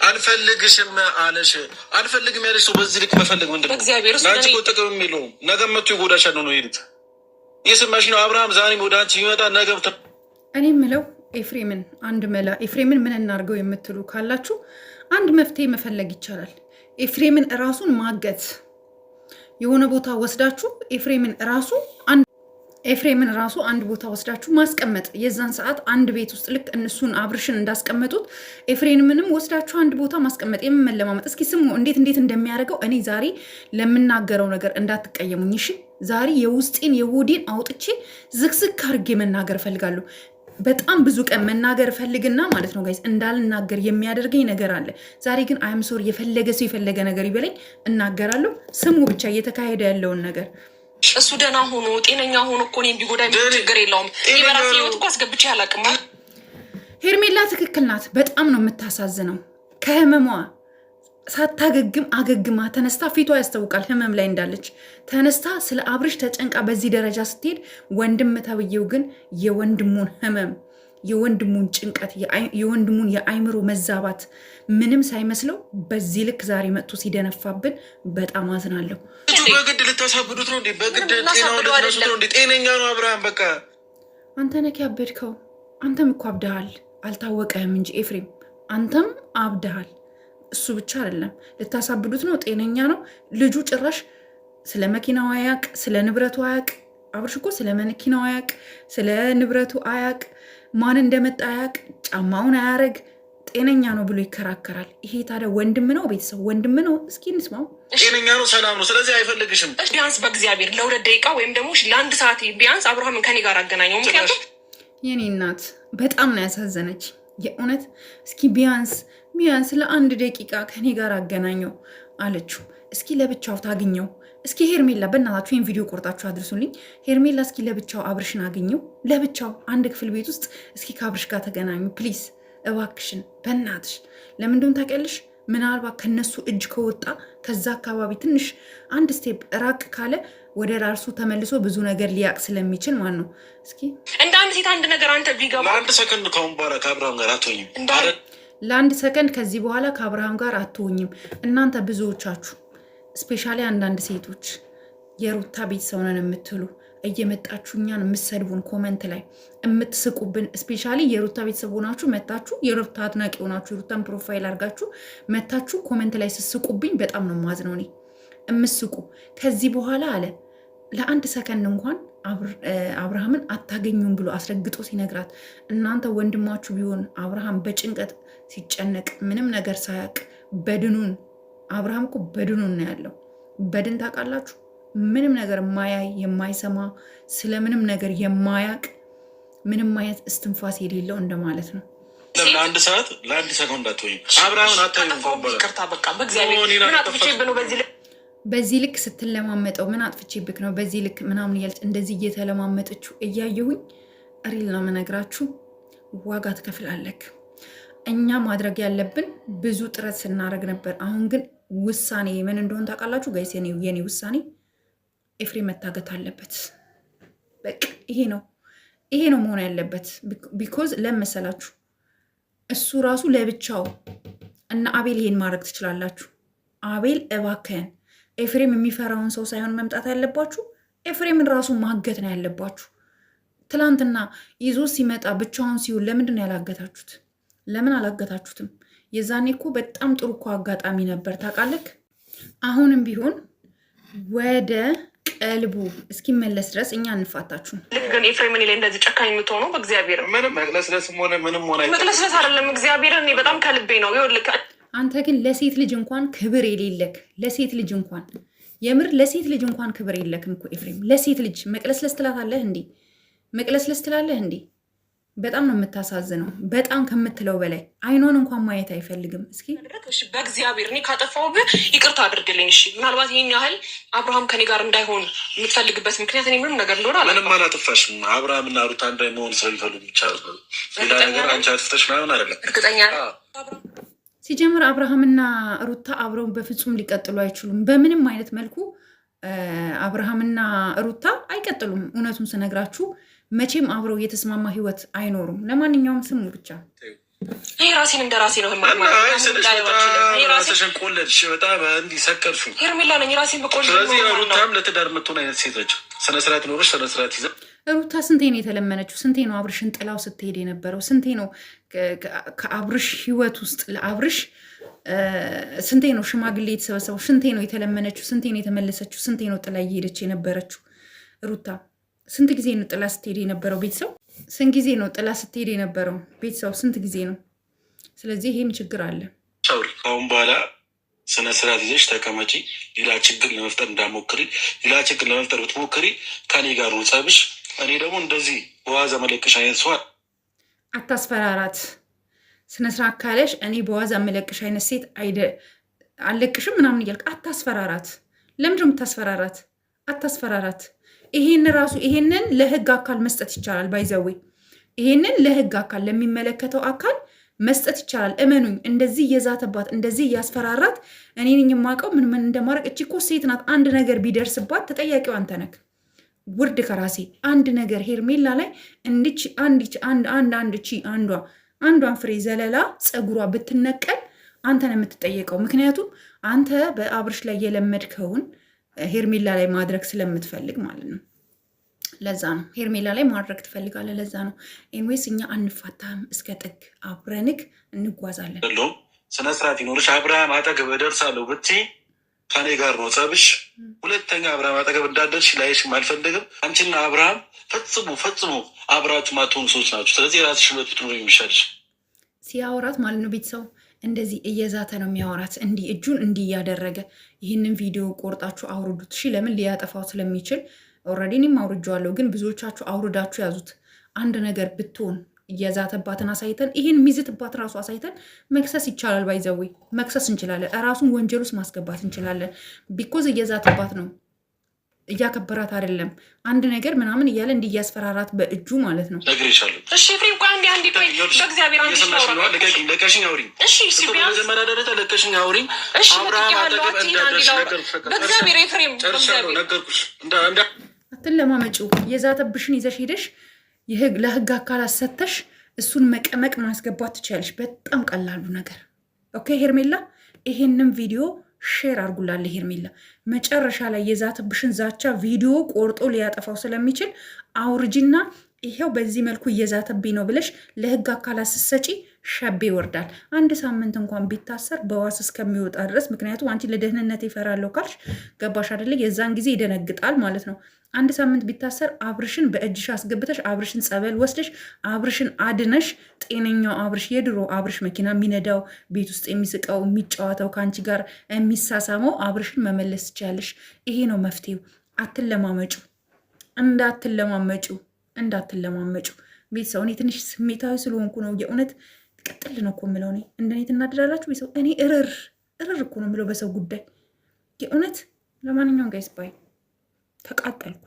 አልፈልግሽም አለሽ አልፈልግም ያለሽ ሰው በዚህ ልክ መፈለግ ምንድነው? ናንቺ እኮ ጥቅም የለውም። ነገ መጥቶ ይጎዳሻል ነው ይሄድ እየሰማሽ ነው። አብርሃም ዛሬም ወደ አንቺ ይመጣ ነገ እኔ የምለው ኤፍሬምን አንድ መላ ኤፍሬምን ምን እናድርገው የምትሉ ካላችሁ አንድ መፍትሄ መፈለግ ይቻላል። ኤፍሬምን ራሱን ማገት የሆነ ቦታ ወስዳችሁ ኤፍሬምን ራሱ አንድ ቦታ ወስዳችሁ ማስቀመጥ። የዛን ሰዓት አንድ ቤት ውስጥ ልክ እነሱን አብርሽን እንዳስቀመጡት ኤፍሬምንም ወስዳችሁ አንድ ቦታ ማስቀመጥ። የምመለማመጥ እስኪ ስሙ እንዴት እንደሚያደርገው። እኔ ዛሬ ለምናገረው ነገር እንዳትቀየሙኝ እሺ። ዛሬ የውስጤን የሆዴን አውጥቼ ዝግዝግ አድርጌ መናገር እፈልጋለሁ። በጣም ብዙ ቀን መናገር ፈልግና ማለት ነው ጋይስ እንዳልናገር የሚያደርገኝ ነገር አለ። ዛሬ ግን አይም ሶሪ የፈለገ ሰው የፈለገ ነገር ይበለኝ እናገራለሁ። ስሙ ብቻ እየተካሄደ ያለውን ነገር። እሱ ደህና ሆኖ ጤነኛ ሆኖ እኮ እኔን ቢጎዳኝ ችግር የለውም። የበራሴ ህይወት እኮ አስገብቼ አላውቅም። ሄርሜላ ትክክል ናት። በጣም ነው የምታሳዝነው። ከህመሟ ሳታገግም አገግማ ተነስታ ፊቷ ያስታውቃል ህመም ላይ እንዳለች ተነስታ ስለ አብርሽ ተጨንቃ በዚህ ደረጃ ስትሄድ፣ ወንድም ተብዬው ግን የወንድሙን ህመም የወንድሙን ጭንቀት የወንድሙን የአይምሮ መዛባት ምንም ሳይመስለው በዚህ ልክ ዛሬ መጥቶ ሲደነፋብን በጣም አዝናለሁ። በግድ ልታሳብዱት ነው እንዴ? በግድ ጤናው ልትነሱት ነው እንዴ? ጤነኛ ነው አብርሃም። በቃ አንተ ነህ ያበድከው። አንተም እኮ አብደሃል። አልታወቀህም እንጂ ኤፍሬም አንተም አብደሃል። እሱ ብቻ አይደለም ልታሳብዱት ነው። ጤነኛ ነው ልጁ። ጭራሽ ስለ መኪናው አያቅ፣ ስለ ንብረቱ አያቅ። አብርሽ እኮ ስለ መኪናው አያቅ፣ ስለ ንብረቱ አያቅ፣ ማን እንደመጣ አያቅ፣ ጫማውን አያረግ። ጤነኛ ነው ብሎ ይከራከራል። ይሄ ታዲያ ወንድም ነው? ቤተሰብ ወንድም ነው? እስኪ እንስማው። ጤነኛ ነው፣ ሰላም ነው። ስለዚህ አይፈልግሽም። ቢያንስ በእግዚአብሔር ለ2 ደቂቃ ወይም ደግሞ ለ1 ሰዓት ቢያንስ አብርሃምን ከኔ ጋር አገናኘው። ምክንያቱም የኔ እናት በጣም ነው ያሳዘነች የእውነት። እስኪ ቢያንስ ለ1 ደቂቃ ከኔ ጋር አገናኘው አለችው። እስኪ ለብቻው ታግኘው። እስኪ ሄርሜላ በእናታችሁ ይህን ቪዲዮ ቆርጣችሁ አድርሱልኝ። ሄርሜላ እስኪ ለብቻው አብርሽን አግኘው። ለብቻው አንድ ክፍል ቤት ውስጥ እስኪ ከአብርሽ ጋር ተገናኙ ፕሊዝ እባክሽን በእናትሽ። ለምን እንደሆነ ታውቂያለሽ? ምናልባት ከነሱ እጅ ከወጣ ከዛ አካባቢ ትንሽ አንድ ስቴፕ ራቅ ካለ ወደ ራሱ ተመልሶ ብዙ ነገር ሊያቅ ስለሚችል ማለት ነው። እስኪ እንደ አንድ ሴት አንድ ነገር አንተ ቢገባ ለአንድ ሰከንድ ካሁን በኋላ ከአብርሃም ጋር አትሆኝም። ለአንድ ሰከንድ ከዚህ በኋላ ከአብርሃም ጋር አትሆኝም። እናንተ ብዙዎቻችሁ ስፔሻሊ አንዳንድ ሴቶች የሩታ ቤተሰብ ነን የምትሉ እየመጣችሁ እኛን የምትሰድቡን ኮመንት ላይ የምትስቁብን፣ ስፔሻሊ የሩታ ቤተሰብ ሆናችሁ መታችሁ የሩታ አድናቂ ሆናችሁ የሩታን ፕሮፋይል አድርጋችሁ መታችሁ ኮመንት ላይ ስስቁብኝ በጣም ነው ማዝነው። እኔ የምስቁ ከዚህ በኋላ አለ ለአንድ ሰከንድ እንኳን አብርሃምን አታገኙም ብሎ አስረግጦ ሲነግራት፣ እናንተ ወንድማችሁ ቢሆን አብርሃም በጭንቀት ሲጨነቅ ምንም ነገር ሳያቅ በድኑን አብርሃም እኮ በድኑን ነው ያለው። በድን ታውቃላችሁ? ምንም ነገር የማያይ የማይሰማ ስለምንም ነገር የማያቅ ምንም አይነት እስትንፋስ የሌለው እንደማለት ነው። ለአንድ ሰዓት ለአንድ ሰከንድ አትሆኝም አብርሃምን አታዩም። ይቅርታ በቃ በእግዚአብሔር ምን አጥፍቼብህ ነው በዚህ ልክ ስትለማመጠው? ምን አጥፍቼብህ ነው በዚህ ልክ ምናምን እያለች እንደዚህ እየተለማመጠችው እያየሁኝ ሪል ነው የምነግራችሁ። ዋጋ ትከፍላለክ። እኛ ማድረግ ያለብን ብዙ ጥረት ስናደርግ ነበር። አሁን ግን ውሳኔ ምን እንደሆነ ታውቃላችሁ ጋይስ? የኔ ውሳኔ ኤፍሬም መታገት አለበት። በቃ ይሄ ነው መሆን ያለበት። ቢኮዝ ለመሰላችሁ እሱ ራሱ ለብቻው እና አቤል ይሄን ማድረግ ትችላላችሁ። አቤል እባክህን ኤፍሬም የሚፈራውን ሰው ሳይሆን መምጣት ያለባችሁ ኤፍሬምን ራሱ ማገት ነው ያለባችሁ። ትላንትና ይዞ ሲመጣ ብቻውን ሲውል ለምንድን ነው ያላገታችሁት? ለምን አላገታችሁትም? የዛኔ እኮ በጣም ጥሩ እኮ አጋጣሚ ነበር ታውቃለህ። አሁንም ቢሆን ወደ ቀልቡ እስኪመለስ ድረስ እኛ እንፋታችሁ። ልክ ግን ኤፍሬም ላይ እንደዚህ ጨካኝ የምትሆነው በእግዚአብሔር ምንም መቅለስለስም ሆነ ምንም ሆነ መቅለስለስ አይደለም። እግዚአብሔር እኔ በጣም ከልቤ ነው። ይኸውልህ አንተ ግን ለሴት ልጅ እንኳን ክብር የሌለክ ለሴት ልጅ እንኳን የምር ለሴት ልጅ እንኳን ክብር የለክም እኮ ኤፍሬም። ለሴት ልጅ መቅለስለስ ትላታለህ እንዴ? መቅለስለስ ትላለህ እንዴ? በጣም ነው የምታሳዝነው። በጣም ከምትለው በላይ አይኗን እንኳን ማየት አይፈልግም። እስኪ በእግዚአብሔር እኔ ካጠፋሁብህ ይቅርታ አድርግልኝ። እሺ ምናልባት ይሄን ያህል አብርሃም ከኔ ጋር እንዳይሆን የምትፈልግበት ምክንያት እኔ ምንም ነገር እንደሆነ ምንም አላጠፋሽም። አብርሃም እና ሩታ እንዳይሆን ስለሚፈልጉ ብቻ ሌላ ነገር አንቺ አጥፍተሽ ምናምን አይደለም። እርግጠኛ ሲጀምር አብርሃምና ሩታ አብረው በፍጹም ሊቀጥሉ አይችሉም። በምንም አይነት መልኩ አብርሃምና ሩታ አይቀጥሉም። እውነቱን ስነግራችሁ መቼም አብረው የተስማማ ህይወት አይኖሩም። ለማንኛውም ስሙ ብቻ ይሄ ራሴን እንደ ራሴ ነው ራስሽን ቆለድሽ። በጣም እንዲህ ሰከርሹ ሄርሜላ ነኝ ራሴን በቆልድ። ስለዚህ ሩታም ለትዳር የምትሆን አይነት ሴት ነች። ስነስርዓት ኖሮች ስነስርዓት ይዘ ሩታ ስንቴ ነው የተለመነችው? ስንቴ ነው አብርሽን ጥላው ስትሄድ የነበረው? ስንቴ ነው ከአብርሽ ህይወት ውስጥ ለአብርሽ ስንቴ ነው ሽማግሌ የተሰበሰበው? ስንቴ ነው የተለመነችው? ስንቴ ነው የተመለሰችው? ስንቴ ነው ጥላ እየሄደች የነበረችው? ሩታ ስንት ጊዜ ነው ጥላ ስትሄድ የነበረው? ቤተሰብ ስንት ጊዜ ነው ጥላ ስትሄድ የነበረው? ቤተሰብ ስንት ጊዜ ነው? ስለዚህ ይሄም ችግር አለ። አሁን በኋላ ስነ ስርዓት ይዘሽ ተቀመጪ። ሌላ ችግር ለመፍጠር እንዳሞክሪ። ሌላ ችግር ለመፍጠር ብትሞክሪ ከኔ ጋር ነው ጸብሽ። እኔ ደግሞ እንደዚህ በዋዛ መለቅሽ አይነት ሰው አታስፈራራት። ስነ ስርዓት ካለሽ እኔ በዋዛ መለቅሽ አይነት ሴት አለቅሽም ምናምን እያልክ አታስፈራራት። ለምንድን ነው የምታስፈራራት? አታስፈራራት። ይሄንን ለህግ አካል መስጠት ይቻላል። ባይዘዌ ይሄንን ለህግ አካል ለሚመለከተው አካል መስጠት ይቻላል። እመኑኝ። እንደዚህ እየዛተባት እንደዚህ እያስፈራራት እኔ ነኝ የማውቀው ምን እንደማድረግ። እቺ እኮ ሴት ናት። አንድ ነገር ቢደርስባት ተጠያቂው አንተ ነህ። ውርድ ከራሴ አንድ ነገር ሄርሜላ ላይ እንድች አንዷን ፍሬ ዘለላ ፀጉሯ ብትነቀል አንተ ነው የምትጠየቀው። ምክንያቱም አንተ በአብርሽ ላይ የለመድከውን ሄርሜላ ላይ ማድረግ ስለምትፈልግ ማለት ነው። ለዛ ነው ሄርሜላ ላይ ማድረግ ትፈልጋለህ። ለዛ ነው ኤንዌስ እኛ አንፋታም፣ እስከ ጥግ አብረንክ እንጓዛለን። ስነ ስርዓት ይኖርሽ። አብርሃም አጠገብ እደርሳለሁ ብትይ ከኔ ጋር ነው ጸብሽ። ሁለተኛ አብርሃም አጠገብ እንዳደርሽ ላይሽም አልፈልግም። አንቺና አብርሃም ፈጽሞ አብራችሁ ማትሆኑ ሰዎች ናቸው። ስለዚህ የራስሽ ህይወት ብትኖር የሚሻልሽ። ሲያወራት ማለት ነው ቤተሰው እንደዚህ እየዛተ ነው የሚያወራት። እንዲህ እጁን እንዲህ እያደረገ ይህንን ቪዲዮ ቆርጣችሁ አውርዱት። እሺ ለምን ሊያጠፋው ስለሚችል ኦልሬዲ እኔም አውርጄዋለሁ፣ ግን ብዙዎቻችሁ አውርዳችሁ ያዙት። አንድ ነገር ብትሆን እየዛተባትን አሳይተን ይህን የሚዝትባት ራሱ አሳይተን መክሰስ ይቻላል። ባይዘዌ መክሰስ እንችላለን። እራሱን ወንጀል ውስጥ ማስገባት እንችላለን። ቢኮዝ እየዛተባት ነው፣ እያከበራት አይደለም። አንድ ነገር ምናምን እያለ እንዲህ እያስፈራራት በእጁ ማለት ነው። ነግሬሻለሁ። እሺ ፍሬም ቆይ አንዴ ቆይ፣ በእግዚአብሔር አንዴ ለቀሽኝ አውሪኝ። እሺ በመጀመሪያ ደረጃ ለቀሽኝ አውሪኝ። አብርሃም አጠገብ እንዳደርሽ በእግዚአብሔር ኤፍሬም ነገርኩሽ። አትለማመጪው። የዛተብሽን ይዘሽ ሄደሽ ለህግ አካላት ሰተሽ እሱን መቀመቅ ማስገባት ትችላለሽ። በጣም ቀላሉ ነገር። ኦኬ ሄርሜላ፣ ይሄንን ቪዲዮ ሼር አድርጉላለ። ሄርሜላ መጨረሻ ላይ የዛተብሽን ዛቻ ቪዲዮ ቆርጦ ሊያጠፋው ስለሚችል አውርጂና ይሄው በዚህ መልኩ እየዛተብኝ ነው ብለሽ ለህግ አካላት ስትሰጪ ሸቤ ይወርዳል። አንድ ሳምንት እንኳን ቢታሰር በዋስ እስከሚወጣ ድረስ፣ ምክንያቱም አንቺ ለደህንነት ይፈራለሁ ካልሽ ገባሽ አይደለ? የዛን ጊዜ ይደነግጣል ማለት ነው። አንድ ሳምንት ቢታሰር አብርሽን በእጅሽ አስገብተሽ አብርሽን ጸበል ወስደሽ አብርሽን አድነሽ ጤነኛው አብርሽ፣ የድሮ አብርሽ፣ መኪና የሚነዳው ቤት ውስጥ የሚስቀው የሚጫወተው ከአንቺ ጋር የሚሳሳመው አብርሽን መመለስ ትችያለሽ። ይሄ ነው መፍትሄው። አትለማመጩ፣ እንዳትለማመጩ ቤተሰው። እኔ ትንሽ ስሜታዊ ስለሆንኩ ነው የእውነት ቅጥል ነው እኮ የምለው። እኔ እንደኔ ትናደዳላችሁ ቤተሰው። እኔ እርር እኮ ነው የምለው በሰው ጉዳይ የእውነት። ለማንኛውም ጋይስ ባይ ተቃጠልኩ።